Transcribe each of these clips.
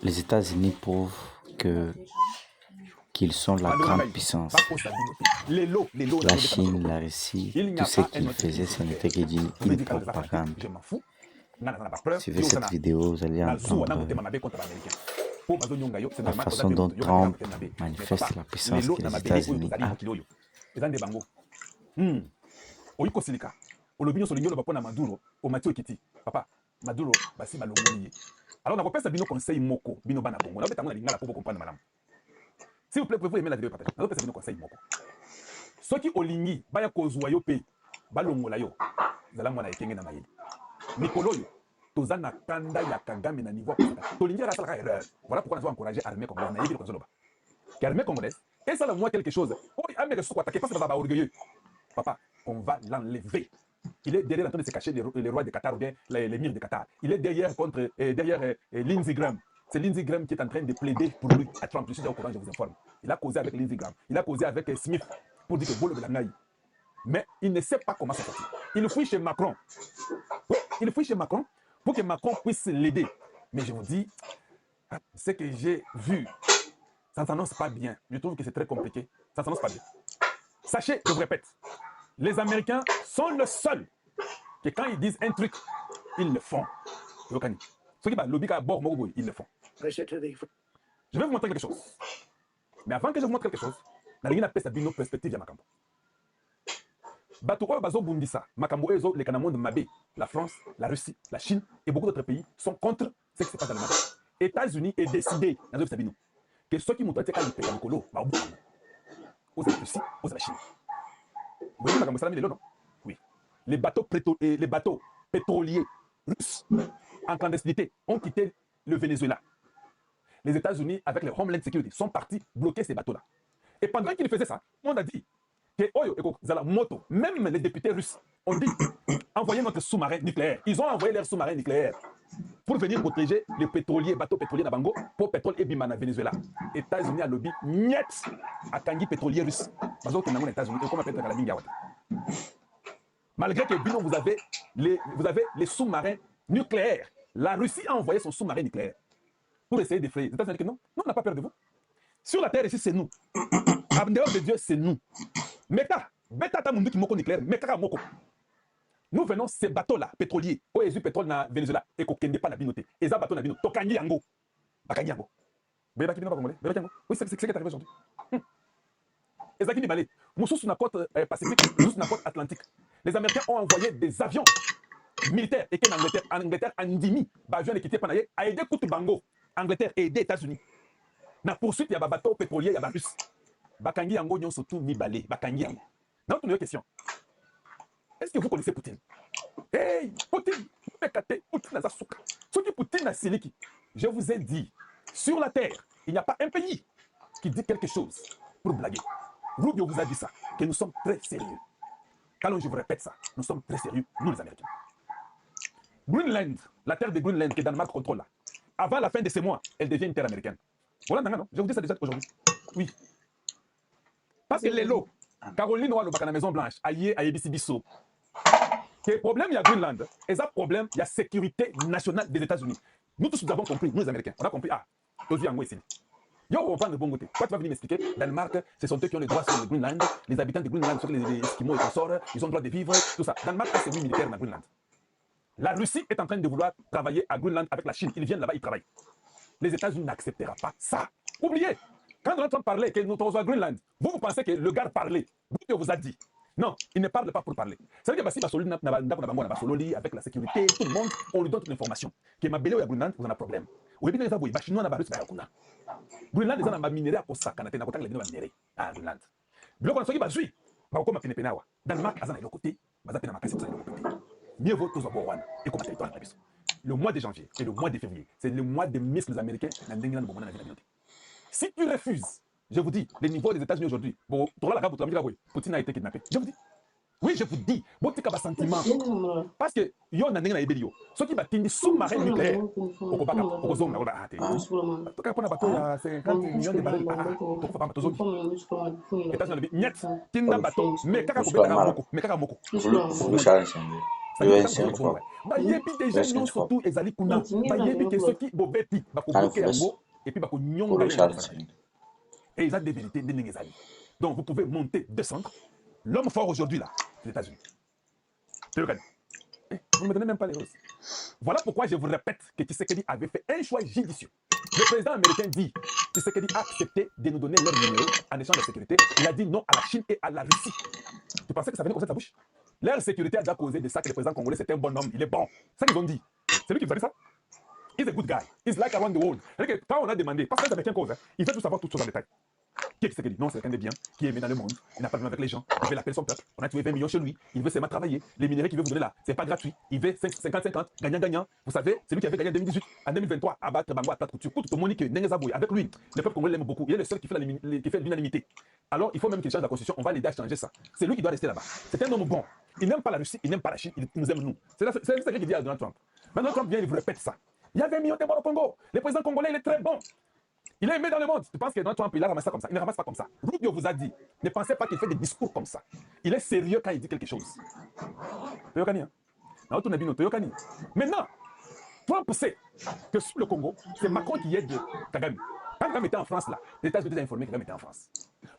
Les États-Unis prouvent qu'ils sont la grande puissance. La Chine, la Russie, tout ce qu'ils faisaient, ce n'était que une propagande. Suivez cette vidéo, vous allez entendre la façon dont Trump manifeste la puissance que les États-Unis ont. Oikosilika olobi nyonso lingi oloba mpona Maduro omati okiti papa Maduro basi balongoli ye alors nakopesa bino conseil moko bino bana bongo na betango na lingala po comprendre malamu s'il vous plaît pouvez-vous aimer la vidéo partager nakopesa bino conseil moko soki olingi baya kozwa yo pe balongola yo zala mwana ekenge na mayeli mikolo oyo toza na kanda ya Kagame na niveau tolingi asalaka erreur voilà pourquoi nous avons encouragé armée congolaise na yebi ko zoloba que armée congolaise et ça la moi quelque chose oy amere soko attaquer parce que baba orgueilleux papa on va l'enlever. Il est derrière en train de se cacher les rois de Qatar ou bien les mires de Qatar. Il est derrière contre Lindsey Graham. C'est Lindsey Graham qui est en train de plaider pour lui à Trump. Je suis au courant, je vous informe. Il a causé avec Lindsey Graham. Il a causé avec Smith pour dire que Bolo de la Naï. Mais il ne sait pas comment ça sortir. Il fuit chez Macron. Oui, il fuit chez Macron pour que Macron puisse l'aider. Mais je vous dis, ce que j'ai vu, ça ne s'annonce pas bien. Je trouve que c'est très compliqué. Ça ne s'annonce pas bien. Sachez, je vous répète, les Américains sont le seul que quand ils disent un truc, ils le font. Ceux qui ont lobby à bord, ils le font. Je vais vous montrer quelque chose. Mais avant que je vous montre quelque chose, je vais vous donner une perspective. Bateau Bazo Bundisa, Makambo Ezo, les Kanamon de Mabé, la France, la Russie, la Chine et beaucoup d'autres pays sont contre ce qui se passe dans le monde. Les États-Unis ont décidé, que ceux qui m'ont traité comme le Pécancolo, aux Russie, aux la Chine. Vous voyez comment ça la non? Oui. Les bateaux pétroliers russes en clandestinité ont quitté le Venezuela. Les États-Unis, avec les Homeland Security, sont partis bloquer ces bateaux-là. Et pendant qu'ils faisaient ça, on a dit que même les députés russes ont dit envoyez notre sous-marin nucléaire. Ils ont envoyé leur sous-marin nucléaire pour venir protéger les pétroliers, bateaux pétroliers d'Abango pour pétrole et bimana Venezuela. États-Unis a lobby niet à Tanguy pétrolier russe. Malgré que Bino, vous avez les sous-marins nucléaires. La Russie a envoyé son sous-marin nucléaire pour essayer d'effrayer. Les États-Unis disent que non, on n'a pas peur de vous. Sur la terre ici, c'est nous. En dehors de Dieu, c'est nous. Meka, beta ta mundu qui moko nucléaire, meka moko. Nous venons ces bateaux-là, pétroliers, au Ézu pétrole na Venezuela, et qu'on ne pas na binoté. Et ça bateau na bino, tokangi yango. Bakangi yango. Beba qui vient pas congolais, beba yango. Oui, c'est ce qui est arrivé aujourd'hui. Et ça qui dit balé. Moussous sur la côte Pacifique, moussous sur la côte Atlantique. Les Américains ont envoyé des avions militaires et en Angleterre, en Ndimi, avion quitté Panaye, a aidé Koutou Bango. Angleterre et les États-Unis. Na poursuite, il y a des bateaux pétroliers, il y a des Russes. Bakangi yango nyon surtout mi balé, bakangi yango. Dans une question. Est-ce que vous connaissez Poutine? Hey, Poutine, Poutine a souka. Ce qui Poutine a siliki. Je vous ai dit, sur la terre, il n'y a pas un pays qui dit quelque chose pour blaguer. Rubio vous a dit ça, que nous sommes très sérieux. Quand je vous répète ça, nous sommes très sérieux, nous les Américains. Greenland, la terre de Greenland que Danemark contrôle là, avant la fin de ces mois, elle devient une terre américaine. Voilà, non, je vous dis ça déjà aujourd'hui. Oui. Parce que les lots, Caroline Noir, le Maison Blanche, aïe, Bisso. Le problème, il y a Greenland. Et ça, problème, il y a sécurité nationale des États-Unis. Nous tous, nous avons compris, nous les Américains, on a compris, Tozi Yango ici. Yo, on va de bon côté. Quoi, tu vas venir m'expliquer? Danemark, ce sont eux qui ont le droit sur le Greenland. Les habitants de Greenland, sont les Esquimaux et consorts, ils ont le droit de vivre, tout ça. Danemark a ses militaires dans Greenland. La Russie est en train de vouloir travailler à Greenland avec la Chine. Ils viennent là-bas, ils travaillent. Les États-Unis n'accepteront pas ça. Oubliez, quand on entend parler que nous sommes à Greenland, vous pensez que le gars parlait. Vous vous a dit. Non, il ne parle pas pour parler. C'est vrai que si Basololi avec la sécurité, tout le monde, on lui donne toute l'information. Que ma belle à Greenland, vous avez un problème. Ou bien les Aboui, Chinois n'a pas réussi à Greenland. Greenland, ils ont un minerai à Kosa, quand on a les minéraux à Greenland. Bloc on a dit, bah, comme a Penawa. Danemark, à l'autre côté, bah, ça n'a pas mieux vaut tous avoir et comme territoire. Le mois de janvier et le mois de février, c'est le mois des missiles américains. Si tu refuses, je vous dis, les niveaux des États-Unis aujourd'hui, bon, Poutine a été kidnappé. Je vous dis, oui, je vous dis, un sentiment. Parce que yo na ndenge na ebeli yo. Ce qui va tindi sous-marin nucléaire. Okobaka, okozonga ola ate. Toka pona bateau ya 50 millions de barils par an. Toko papa tozoki. États-Unis niet tinda bateau, mais kaka kobeta moko, mais kaka moko. Ouais, c'est un Congo. Trump. Bayebi déjà Ouais, c'est un nyon Trump. surtout ezali kuna. Bayebi que ceux qui bobepi bako bloquer yango et puis bako nyonga yo na sakati. Et ils ont des vérités de Ningezali. Donc vous pouvez monter, descendre. L'homme fort aujourd'hui là, c'est les États-Unis. C'est le cas. Vous ne me donnez même pas les roses. Voilà pourquoi je vous répète que Tshisekedi avait fait un choix judicieux. Le président américain dit Tshisekedi a accepté de nous donner leur numéro en échange de sécurité. Il a dit non à la Chine et à la Russie. Tu pensais que ça venait comme ça de sa bouche? Leur sécurité a déjà causé de ça que le président congolais c'était un bon homme, il est bon. C'est ça qu'ils ont dit. C'est lui qui vous a dit ça? He's a good guy. He's like around the world. Quand on a demandé, parce que les Américains causent, il veut tout savoir, toutes choses en détail. Qui est Tshisekedi? Non, c'est quelqu'un de bien, qui est aimé dans le monde, il n'a pas de avec les gens, il veut l'appeler son peuple. On a tué 20 millions chez lui, il veut seulement travailler. Les minéraux qu'il veut vous donner là, c'est pas gratuit. Il veut 50-50, gagnant-gagnant. Vous savez, c'est lui qui avait gagné en 2018, en 2023, à battre Bango à plate couture. Tout Monique, Nengezaboui, avec lui, le peuple congolais l'aime beaucoup. Il est le seul qui fait l'unanimité. Alors, il faut même qu'il change la constitution, on va l'aider à changer ça. C'est lui qui doit rester là-bas. C'est un homme bon. Il n'aime pas la Russie, il n'aime pas la Chine, il nous aime nous. C'est ça qu'il dit à Donald Trump. Maintenant, Trump vient, il vous répète ça. Il y a 20 millions de morts au Congo. Le président congolais, il est très bon. Il est aimé dans le monde. Tu penses que Donald Trump, il a ramassé ça comme ça? Il ne ramasse pas comme ça. Rubio vous a dit, ne pensez pas qu'il fait des discours comme ça. Il est sérieux quand il dit quelque chose. Toyokani, hein? Maintenant, Trump sait que sur le Congo, c'est Macron qui aide Kagame. Quand Kagame était en France, là, les États-Unis étaient informés que Kagame était en France.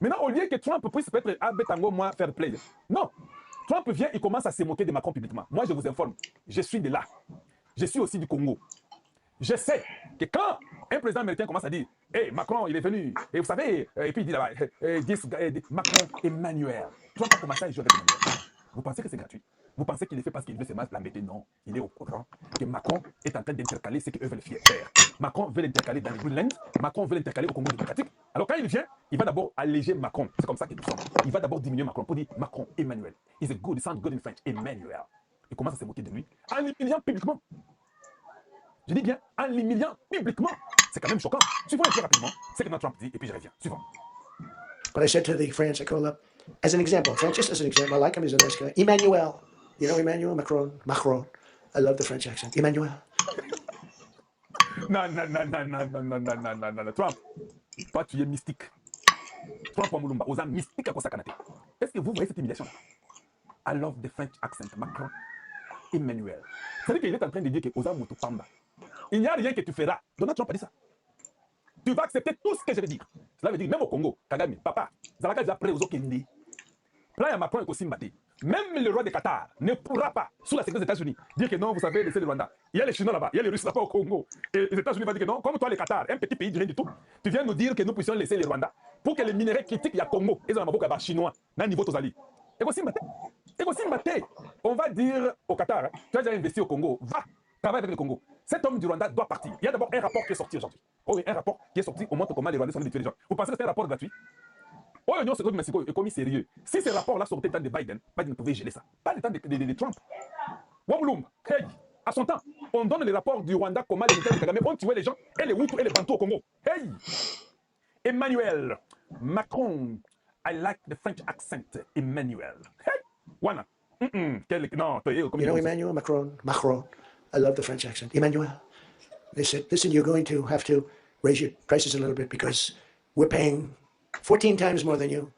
Maintenant, au lieu que Trump puisse peut-être Betango, moi, faire play. Non. Trump vient, il commence à se moquer de Macron publiquement. Moi, je vous informe, je suis de là. Je suis aussi du Congo. Je sais que quand un président américain commence à dire hey, Macron, il est venu, et vous savez, et puis il dit là-bas, Macron, Emmanuel. Trump a commencé à jouer avec Emmanuel. Vous pensez que c'est gratuit? Vous pensez qu'il est fait parce qu'il veut se mettre la mettre? Non, il est au courant que Macron est en train d'intercaler ce qu'eux veulent faire. Macron veut l'intercaler dans le Greenland, Macron veut l'intercaler au Congo démocratique. Alors quand il vient, il va d'abord alléger Macron. C'est comme ça qu'il nous sommes. Il va d'abord diminuer Macron pour dire Macron, Emmanuel. He's a good, he sounds good in French, Emmanuel. Il commence à se moquer de lui en l'humiliant publiquement. Je dis bien en l'humiliant publiquement. C'est quand même choquant. Suivons un peu rapidement ce que Donald Trump dit et puis je reviens. Suivant. But I said to the French, I call up, as an example, French, just as an example, I like him, he's a nice guy. Emmanuel. You know Emmanuel Macron? Macron. I love the French accent. Emmanuel. Non. Trump, toi tu es mystique. Trump Mulumba, aux mystique à quoi ça canate. Est-ce que vous voyez cette humiliation-là? I love the French accent. Macron. Emmanuel. C'est-à-dire qu'il est en train de dire que Oza Moto Pamba. Il n'y a rien que tu feras. Donald Trump a dit ça. Tu vas accepter tout ce que je vais dire. Cela veut dire, même au Congo, Kagame, papa, Zalaka déjà prêt aux Okindi. Là, il y a Macron et Kosimbate. Même le roi de Qatar ne pourra pas, sous la sécurité des États-Unis, dire que non, vous savez, laissez le Rwanda. Il y a les Chinois là-bas, il y a les Russes là-bas au Congo. Et les États-Unis vont dire que non, comme toi, le Qatar, un petit pays de rien du tout, tu viens nous dire que nous puissions laisser le Rwanda pour que les minéraux critiques, il y a Congo, ils ont un maboko chinois, dans le niveau Tozali. Et Kosimbate. On va dire au Qatar, tu as déjà investi au Congo, va travailler avec le Congo. Cet homme du Rwanda doit partir. Il y a d'abord un rapport qui est sorti aujourd'hui. Oh oui, un rapport qui est sorti, on montre comment les Rwandais sont tuer les gens. Vous pensez que c'est un rapport gratuit? Oh, l'Union Sécurité Mexico est commis sérieux. Si ce rapport-là sortait dans le temps de Biden, Biden pouvait geler ça. Pas le temps de Trump. Wamulum, hey, à son temps, on donne les rapports du Rwanda, comment les militaires de Kagame ont tué les gens, et les Hutus et les Bantous au Congo. Hey! Emmanuel Macron, I like the French accent. Emmanuel. Hey! Wana. Non, you know Emmanuel Macron. I love the French accent. Emmanuel. They said, listen, you're going to have to raise your prices a little bit because we're paying 14 times more than you.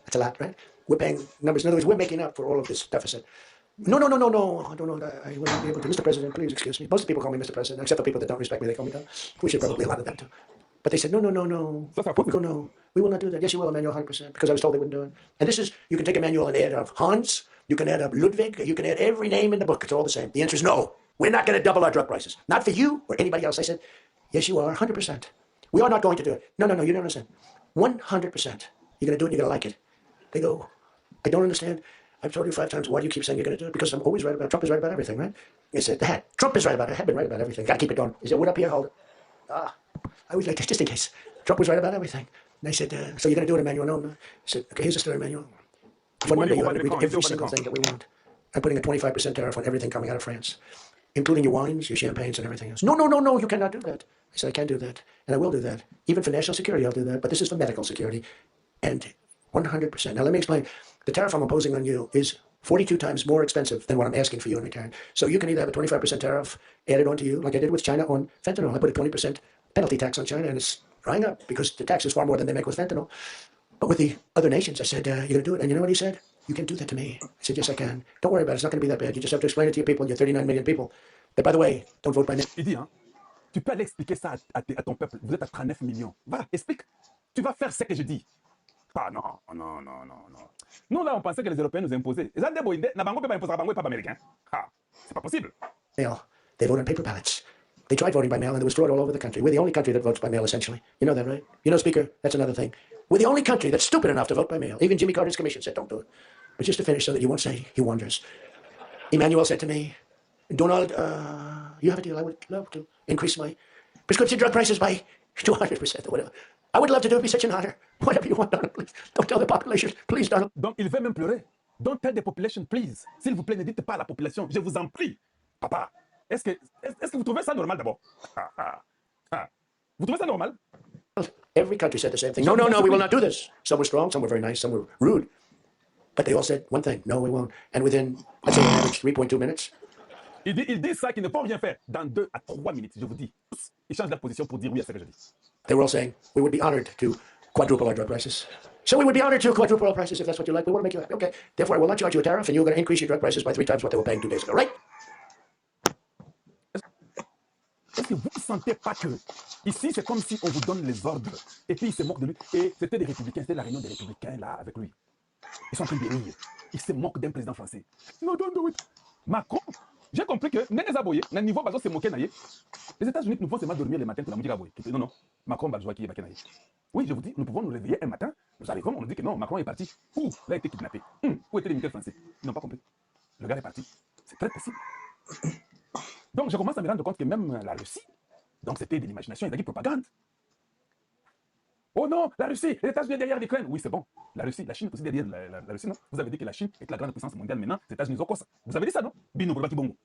That's a lot, right? We're paying numbers. In other words, we're making up for all of this deficit. No. I don't know. I wouldn't be able to. Mr. President, please excuse me. Most people call me Mr. President, except for people that don't respect me. They call me Don. We should probably allow them to. But they said, no. No. We will not do that. Yes, you will, Emmanuel, 100%, because I was told they wouldn't do it. And this is, you can take Emmanuel and add up Hans, you can add up Ludwig, you can add every name in the book. It's all the same. The answer is no. We're not going to double our drug prices. Not for you or anybody else. I said, yes, you are, 100%. We are not going to do it. No, you don't understand. 100%. You're going to do it, you're going to like it. They go, I don't understand. I've told you 5 times, why do you keep saying you're going to do it? Because I'm always right about, Trump is right about everything, right? I said, Trump is right about it. I have been right about everything. Got to keep it going. He said, what up here, hold it. I was like, just in case. Trump was right about everything. And I said, so you're going to do it, Emmanuel? No. I said, okay, here's the story, Emmanuel. On Monday, you're going to read every single thing that we want. I'm putting a 25% tariff on everything coming out of France, including your wines, your champagnes, and everything else. No, you cannot do that. I said, I can do that, and I will do that. Even for national security, I'll do that, but this is for medical security, and 100%. Now, let me explain. The tariff I'm imposing on you is 42 times more expensive than what I'm asking for you in return. So you can either have a 25% tariff added onto you, like I did with China on fentanyl. I put a 20% penalty tax on China, and it's drying up because the tax is far more than they make with fentanyl. But with the other nations, I said, you're going to do it. And you know what he said? You can do that to me. I said, yes, I can. Don't worry about it. It's not going to be that bad. You just have to explain it to your people, your 39 million people. That, by the way, don't vote by mail. Il dit, hein, tu peux aller expliquer ça à ton peuple. Vous êtes à 39 millions. Va, explique. Tu vas faire ce que je dis. Ah non, non, non, non, non. Nous, là, on pensait que les Européens nous imposaient. C'est pas possible. Mail. They vote on paper ballots. They tried voting by mail, and there was fraud all over the country. We're the only country that votes by mail, essentially. You know that, right? You know, Speaker, that's another thing. We're the only country that's stupid enough to vote by mail. Even Jimmy Carter's commission said, don't do it. But just to finish so that you won't say he wonders. Emmanuel said to me, Donald, you have a deal. I would love to increase my prescription drug prices by 200% or whatever. I would love to do it. It'd be such an honor. Whatever you want, Donald, please. Don't tell the population. Please, Donald. Donc, il veut même pleurer. Don't tell the population, please. S'il vous plaît, ne dites pas à la population. Je vous en prie. Papa, est-ce que vous trouvez ça normal d'abord? Vous trouvez ça normal? Every country said the same thing. No, no, no, we will not do this. Some were strong, some were very nice, some were rude. But they all said one thing, no, we won't. And within, let's say, on average, 3.2 minutes. Ils disent ça qu'ils ne peuvent rien faire. Dans 2 à 3 minutes, je vous dis. Ils changent leur position pour dire oui à ce que je dis. They were all saying, we would be honored to quadruple our drug prices. So we would be honored to quadruple our prices if that's what you like. We want to make you happy. Okay. Therefore, I will not charge you a tariff, and you're going to increase your drug prices by 3 times what they were paying 2 days ago, right? Est-ce que vous ne sentez pas que ici, c'est comme si on vous donne les ordres et puis ils se moquent de lui. Et c'était des républicains, c'était la réunion des républicains là avec lui. Ils sont en train de rire. Ils se moquent d'un président français. No, don't do it. Macron, j'ai compris que Néné Zaboye, dans le niveau bazo se moquer naïe. Les États-Unis nous font seulement dormir le matin pour la musique Zaboye. Non, non. Macron va jouer qui est baké naïe. Oui, je vous dis, nous pouvons nous réveiller un matin. Nous arrivons, on nous dit que non, Macron est parti. Où il a été kidnappé. Où étaient les militaires français? Ils n'ont pas compris. Le gars est parti. C'est très possible. Donc, je commence à me rendre compte que même la Russie, donc c'était de l'imagination, il a dit propagande. Oh non, la Russie, les États-Unis derrière l'Ukraine. Oui, c'est bon. La Russie, la Chine aussi derrière la Russie, non? Vous avez dit que la Chine est la grande puissance mondiale maintenant. Les États-Unis ont quoi ça? Vous avez dit ça, non? Bino, Boulbaki Bongo.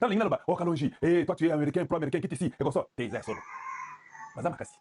Dans l'Ingla là-bas, oh Kalonji, et toi tu es américain, pro-américain, qui est ici, et comme ça, t'es solo. Baza Makassi.